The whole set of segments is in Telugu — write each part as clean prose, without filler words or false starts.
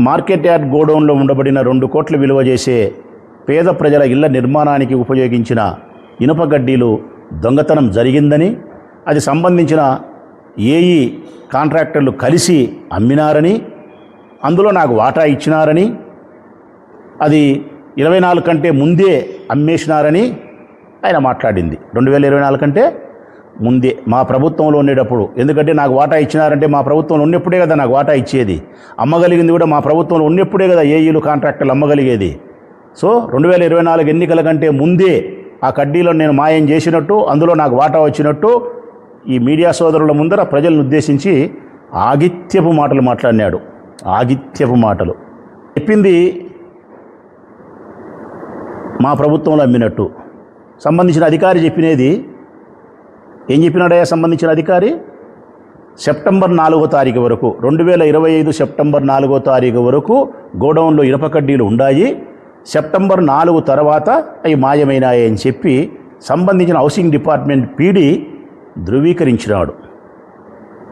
మార్కెట్ యార్డ్ గోడౌన్లో ఉండబడిన 2 కోట్ల విలువ చేసే పేద ప్రజల ఇళ్ల నిర్మాణానికి ఉపయోగించిన ఇనుప గడ్డీలు దొంగతనం జరిగిందని, అది సంబంధించిన ఏఈ కాంట్రాక్టర్లు కలిసి అమ్మినారని, అందులో నాకు వాటా ఇచ్చినారని, అది 24 కంటే ముందే అమ్మేసినారని ఆయన మాట్లాడింది. 2024 కంటే ముందే మా ప్రభుత్వంలో ఉండేటప్పుడు. ఎందుకంటే నాకు వాటా ఇచ్చినారంటే మా ప్రభుత్వంలో ఉన్నప్పుడే కదా నాకు వాటా ఇచ్చేది. అమ్మగలిగింది కూడా మా ప్రభుత్వంలో ఉన్నప్పుడే కదా ఏఈలు కాంట్రాక్టర్లు అమ్మగలిగేది. సో 2024 ఎన్నికల కంటే ముందే ఆ కడ్డీలను నేను మాయం చేసినట్టు, అందులో నాకు వాటా వచ్చినట్టు ఈ మీడియా సోదరుల ముందర ప్రజలను ఉద్దేశించి ఆగిత్యపు మాటలు మాట్లాడినాడు. ఆగిత్యపు మాటలు చెప్పింది మా ప్రభుత్వంలో అమ్మినట్టు. సంబంధించిన అధికారి చెప్పినది ఏం చెప్పినాడయ్యా? సంబంధించిన అధికారి సెప్టెంబర్ 4వ తారీఖు వరకు 2025 సెప్టెంబర్ 4వ తారీఖు వరకు గోడౌన్లో ఇనుప కడ్డీలు ఉన్నాయి, సెప్టెంబర్ 4 తర్వాత అవి మాయమైనాయి అని చెప్పి సంబంధించిన హౌసింగ్ డిపార్ట్మెంట్ పీడీ ధృవీకరించినాడు.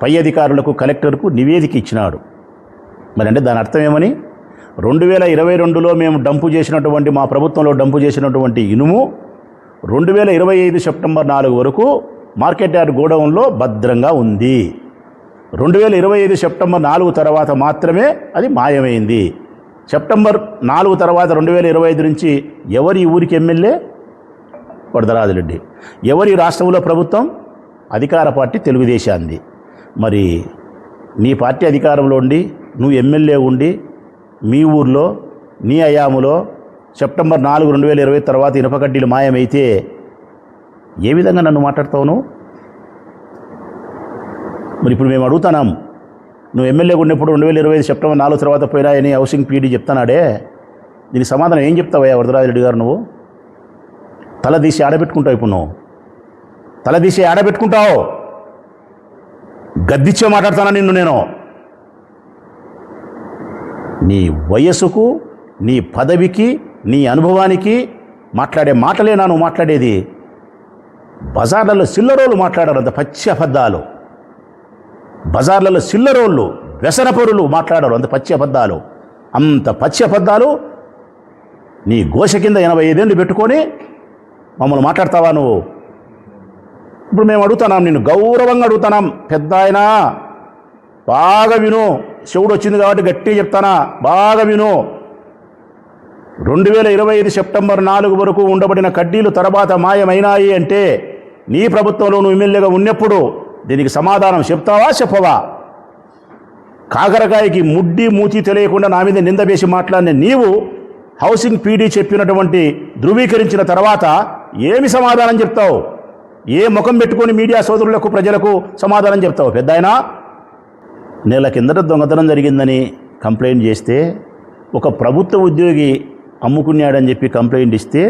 పై అధికారులకు కలెక్టర్కు నివేదిక ఇచ్చినాడు. మరి అంటే దాని అర్థం ఏమని? 2022లో మేము డంపు చేసినటువంటి, మా ప్రభుత్వంలో డంపు చేసినటువంటి ఇనుము 2025 సెప్టెంబర్ 4 వరకు మార్కెట్ యార్డ్ గోడౌన్లో భద్రంగా ఉంది. 2025 సెప్టెంబర్ 4 తర్వాత మాత్రమే అది మాయమైంది. సెప్టెంబర్ 4 తర్వాత 2025 నుంచి ఎవరి ఊరికి ఎమ్మెల్యే? వరదరాజురెడ్డి. ఎవరి రాష్ట్రంలో ప్రభుత్వం? అధికార పార్టీ తెలుగుదేశాంది. మరి నీ పార్టీ అధికారంలో ఉండి, నువ్వు ఎమ్మెల్యే ఉండి, మీ ఊర్లో నీ అయాములో సెప్టెంబర్ 4, 2020 తర్వాత ఇనుప కడ్డీలు మాయమైతే ఏ విధంగా నన్ను మాట్లాడతావు? మరి ఇప్పుడు మేము అడుగుతున్నాం, నువ్వు ఎమ్మెల్యేగా ఉన్నప్పుడు 2025 సెప్టెంబర్ 4 తర్వాత పోయినాయని హౌసింగ్ పీడీ చెప్తానాడే, దీనికి సమాధానం ఏం చెప్తావయ్యా వరదరాజరెడ్డి గారు? నువ్వు తలదీసి ఆడబెట్టుకుంటావు. ఇప్పుడు నువ్వు తలదీసి ఆడబెట్టుకుంటావు. గద్దిచ్చే మాట్లాడతానా నిన్ను నేను? నీ వయస్సుకు, నీ పదవికి, నీ అనుభవానికి మాట్లాడే మాటలేనా నువ్వు మాట్లాడేది? బజార్లలో సిల్లరోళ్ళు మాట్లాడారు అంత పచ్చి అబద్ధాలు. బజార్లలో సిల్లరోళ్ళు, వ్యసనపరులు మాట్లాడారు అంత పచ్చి అబద్ధాలు. అంత పచ్చి అబద్ధాలు నీ గోష కింద 85 ఏళ్ళు పెట్టుకొని మమ్మల్ని మాట్లాడతావా నువ్వు? ఇప్పుడు మేము అడుగుతున్నాం, నిన్ను గౌరవంగా అడుగుతున్నాం. పెద్ద ఆయన బాగా విను, శివుడు వచ్చింది కాబట్టి గట్టిగా చెప్తానా, బాగా విను. 2025 సెప్టెంబర్ 4 వరకు ఉండబడిన కడ్డీలు తర్వాత మాయమైనాయి అంటే నీ ప్రభుత్వంలో నువ్వు ఎమ్మెల్యేగా ఉన్నప్పుడు దీనికి సమాధానం చెప్తావా చెప్పవా? కాకరకాయకి ముడ్డి మూతి తెలియకుండా నా మీద నింద వేసి మాట్లాడిన నీవు హౌసింగ్ పీడీ చెప్పినటువంటి ధృవీకరించిన తర్వాత ఏమి సమాధానం చెప్తావు? ఏ ముఖం పెట్టుకొని మీడియా సోదరులకు, ప్రజలకు సమాధానం చెప్తావు? పెద్దాయనా, నెల కిందట దొంగతనం జరిగిందని కంప్లైంట్ చేస్తే, ఒక ప్రభుత్వ ఉద్యోగి అమ్ముకున్నాడని చెప్పి కంప్లైంట్ ఇస్తే,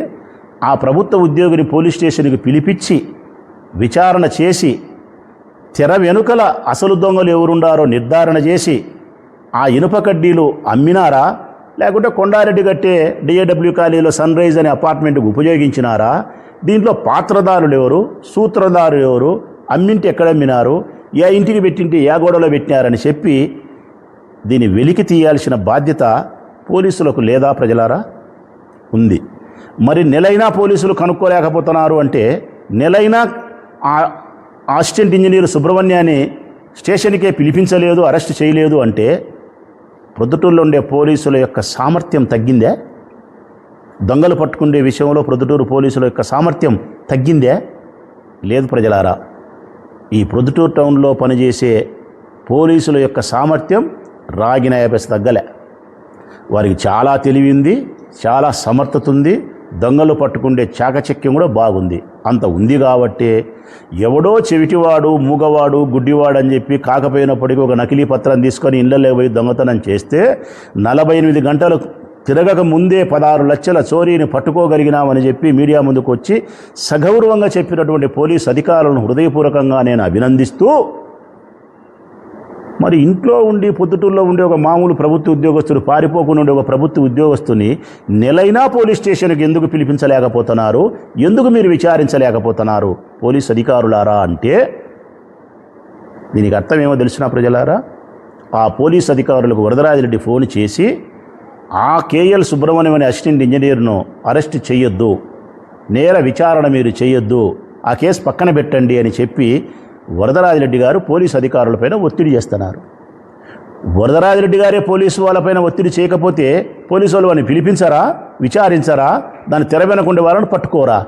ఆ ప్రభుత్వ ఉద్యోగిని పోలీస్ స్టేషన్కి పిలిపించి విచారణ చేసి తెర వెనుకల అసలు దొంగలు ఎవరుండారో నిర్ధారణ చేసి ఆ ఇనుప కడ్డీలు అమ్మినారా, లేకుంటే కొండారెడ్డి కట్టే డిఏడబ్ల్యూ కాలనీలో సన్ రైజ్ అనే అపార్ట్మెంట్కు ఉపయోగించినారా, దీంట్లో పాత్రదారులు ఎవరు, సూత్రధారులు ఎవరు, అమ్మింటి ఎక్కడ అమ్మినారు, ఏ ఇంటికి పెట్టింటి ఏ గోడలో పెట్టినారని చెప్పి దీన్ని వెలికి తీయాల్సిన బాధ్యత పోలీసులకు లేదా ప్రజలారా? ఉంది. మరి నెలైనా పోలీసులు కనుక్కోలేకపోతున్నారు అంటే, నెలైనా అసిస్టెంట్ ఇంజనీర్ సుబ్రహ్మణ్యాన్ని స్టేషన్కే పిలిపించలేదు, అరెస్ట్ చేయలేదు అంటే ప్రొద్దుటూరులో ఉండే పోలీసుల యొక్క సామర్థ్యం తగ్గిందే? దొంగలు పట్టుకునే విషయంలో ప్రొద్దుటూరు పోలీసుల యొక్క సామర్థ్యం తగ్గిందే? లేదు ప్రజలారా. ఈ ప్రొద్దుటూరు టౌన్లో పనిచేసే పోలీసుల యొక్క సామర్థ్యం రాగిన యాపేసి తగ్గలే. వారికి చాలా తెలివి ఉంది, చాలా సమర్థత ఉంది, దొంగలు పట్టుకుండే చాకచక్యం కూడా బాగుంది. అంత ఉంది కాబట్టి ఎవడో చెవిటివాడు, మూగవాడు, గుడ్డివాడు అని చెప్పి కాకపోయినప్పటికీ ఒక నకిలీ పత్రం తీసుకొని ఇళ్లలో పోయి దొంగతనం చేస్తే 48 గంటలు తిరగక ముందే 16 లక్షల చోరీని పట్టుకోగలిగినామని చెప్పి మీడియా ముందుకు వచ్చి సగౌరవంగా చెప్పినటువంటి పోలీసు అధికారులను హృదయపూర్వకంగా నేను అభినందిస్తూ, మరి ఇంట్లో ఉండి పొద్దుటూరులో ఉండే ఒక మామూలు ప్రభుత్వ ఉద్యోగస్తుడు, పారిపోకుండా ఉండే ఒక ప్రభుత్వ ఉద్యోగస్తుని నెలైనా పోలీస్ స్టేషన్కి ఎందుకు పిలిపించలేకపోతున్నారు? ఎందుకు మీరు విచారించలేకపోతున్నారు పోలీస్ అధికారులారా? అంటే దీనికి అర్థం ఏమో తెలిసిన ప్రజలారా? ఆ పోలీస్ అధికారులకు వరదరాజిరెడ్డి ఫోన్ చేసి ఆ కేఎల్ సుబ్రహ్మణ్యం అనే అసిస్టెంట్ ఇంజనీర్ను అరెస్ట్ చేయొద్దు, నేర విచారణ మీరు చేయొద్దు, ఆ కేసు పక్కన పెట్టండి అని చెప్పి వరదరాజిరెడ్డి గారు పోలీసు అధికారులపైన ఒత్తిడి చేస్తున్నారు. వరదరాజిరెడ్డి గారే పోలీసు వాళ్ళపైన ఒత్తిడి చేయకపోతే పోలీసు వాళ్ళు వారిని పిలిపించరా, విచారించరా, దాన్ని తెర వెనకుండే వాళ్ళని పట్టుకోరా?